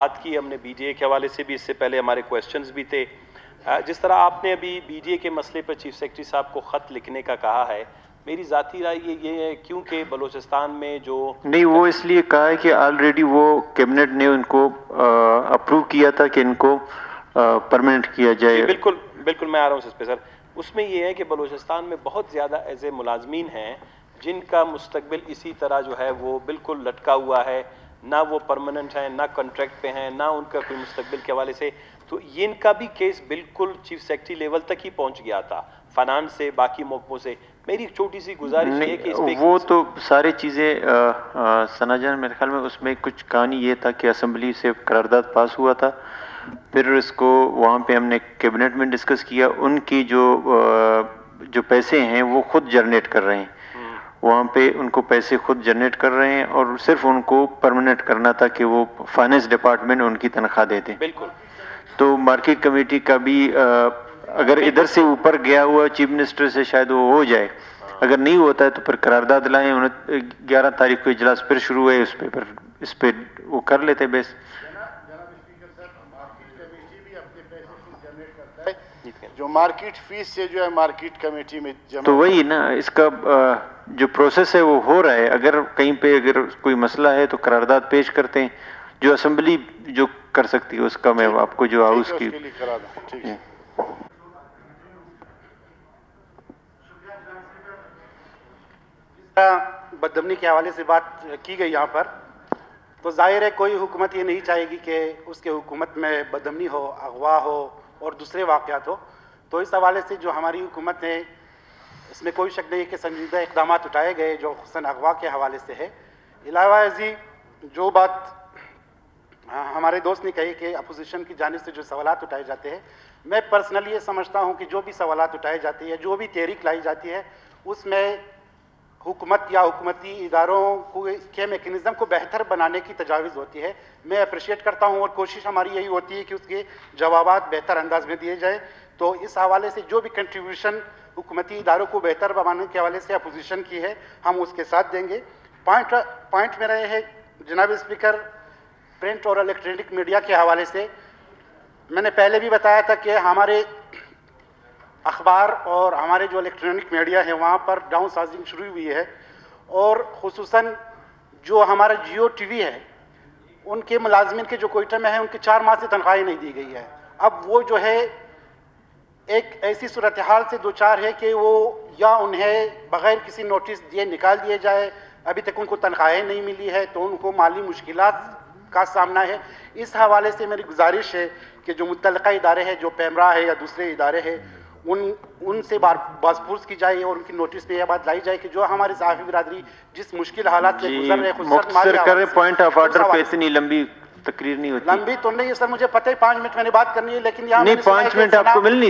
بات کی ہم نے بی ڈی اے کے حوالے سے بھی، اس سے پہلے ہمارے کویسچنز بھی تھے. جس طرح آپ نے ابھی بی ڈی اے کے مسئلے پر چیف سیکرٹری صاحب کو خط لکھنے کا کہا ہے، میری ذاتی رائے یہ ہے کیونکہ بلوچستان میں جو نہیں، وہ اس لیے کہا ہے کہ آلریڈی وہ کیبنٹ نے ان کو اپروو کیا تھا کہ ان کو پرمنٹ کیا جائے. بالکل بالکل میں آ رہا ہوں اس پہ سر. اس میں یہ ہے کہ بلوچستان میں بہت زیادہ ایسے ملازمین ہیں جن کا مستقبل اسی طرح جو ہے وہ بالکل لٹکا ہوا ہے، نہ وہ پرمننٹ ہیں، نہ کنٹریکٹ پہ ہیں، نہ ان کا کوئی مستقبل کے حوالے سے. تو ان کا بھی کیس بالکل چیف سیکرٹری لیول تک ہی پہنچ گیا تھا، فنانس سے، باقی موقعوں سے. میری ایک چھوٹی سی گزارش ہے کہ اس پہ وہ تو ساری چیزیں ثنا جان، میرے خیال میں اس میں کچھ کہانی یہ تھا کہ اسمبلی سے قرارداد پاس ہوا تھا، پھر اس کو وہاں پہ ہم نے کیبنٹ میں ڈسکس کیا. ان کی جو پیسے ہیں وہ خود جنریٹ کر رہے ہیں، وہاں پہ ان کو پیسے خود جنریٹ کر رہے ہیں اور صرف ان کو پرمنٹ کرنا تھا کہ وہ فائنانس ڈپارٹمنٹ ان کی تنخواہ دیتے. بالکل. تو مارکیٹ کمیٹی کا بھی اگر ادھر سے اوپر گیا ہوا چیف منسٹر سے شاید وہ ہو جائے، اگر نہیں ہوتا ہے تو پھر قرارداد لائیں. 11 تاریخ کو اجلاس پھر شروع ہے، اس پہ وہ کر لیتے بیس. جو مارکیٹ فیس سے جو ہے مارکیٹ کمیٹی میں جمع، تو وہی نا، اس کا جو پروسیس ہے وہ ہو رہا ہے. اگر کہیں پہ اگر کوئی مسئلہ ہے تو قرارداد پیش کرتے ہیں، جو اسمبلی جو کر سکتی ہے اس کا میں آپ کو جو ہاؤس کی بدامنی کے حوالے سے بات کی گئی یہاں پر، تو ظاہر ہے کوئی حکومت یہ نہیں چاہے گی کہ اس کے حکومت میں بدامنی ہو، اغوا ہو اور دوسرے واقعات ہو. تو اس حوالے سے جو ہماری حکومت ہے اس میں کوئی شک نہیں ہے کہ سنجیدہ اقدامات اٹھائے گئے جو خصوصاً اغوا کے حوالے سے ہے. علاوہ ازیں جو بات ہمارے دوست نے کہی کہ اپوزیشن کی جانب سے جو سوالات اٹھائے جاتے ہیں، میں پرسنلی یہ سمجھتا ہوں کہ جو بھی سوالات اٹھائے جاتے ہیں، جو بھی تحریک لائی جاتی ہے، اس میں حکومت یا حکومتی اداروں کے میکنزم کو بہتر بنانے کی تجاویز ہوتی ہے. میں اپریشیٹ کرتا ہوں اور کوشش ہماری یہی ہوتی ہے کہ اس کے جوابات بہتر انداز میں دیے جائیں. تو اس حوالے سے جو بھی کنٹریبیوشن حکومتی اداروں کو بہتر بنانے کے حوالے سے اپوزیشن کی ہے، ہم اس کے ساتھ دیں گے. پوائنٹ میرا یہ ہے جناب اسپیکر، پرنٹ اور الیکٹرانک میڈیا کے حوالے سے میں نے پہلے بھی بتایا تھا کہ ہمارے اخبار اور ہمارے جو الیکٹرانک میڈیا ہے وہاں پر ڈاؤن سائزنگ شروع ہوئی ہے، اور خصوصاً جو ہمارا جیو ٹی وی ہے ان کے ملازمین کے جو کوئٹہ میں ہیں ان کی 4 ماہ سے تنخواہیں نہیں دی گئی ہے. اب وہ جو ہے ایک ایسی صورتحال سے دوچار ہے کہ وہ یا انہیں بغیر کسی نوٹس دیے نکال دیے جائے، ابھی تک ان کو تنخواہیں نہیں ملی ہے تو ان کو مالی مشکلات کا سامنا ہے. اس حوالے سے میری گزارش ہے کہ جو متعلقہ ادارے ہیں، جو پیمرا ہے یا دوسرے ادارے ہیں، ان سے بازپرس کی جائے اور ان کی نوٹس پہ یہ بات لائی جائے کہ جو ہماری صحافی برادری جس مشکل حالات سے گزر رہے ہیں، مختصر کریں، پوائنٹ آف آرڈر پہ اتنی لمبی تقریر نہیں ہوتی. لمبی تو نہیں ہے سر، مجھے پتہ ہے 5 منٹ میں نے بات کرنی ہے، لیکن یہاں نہیں 5 منٹ آپ کو ملنی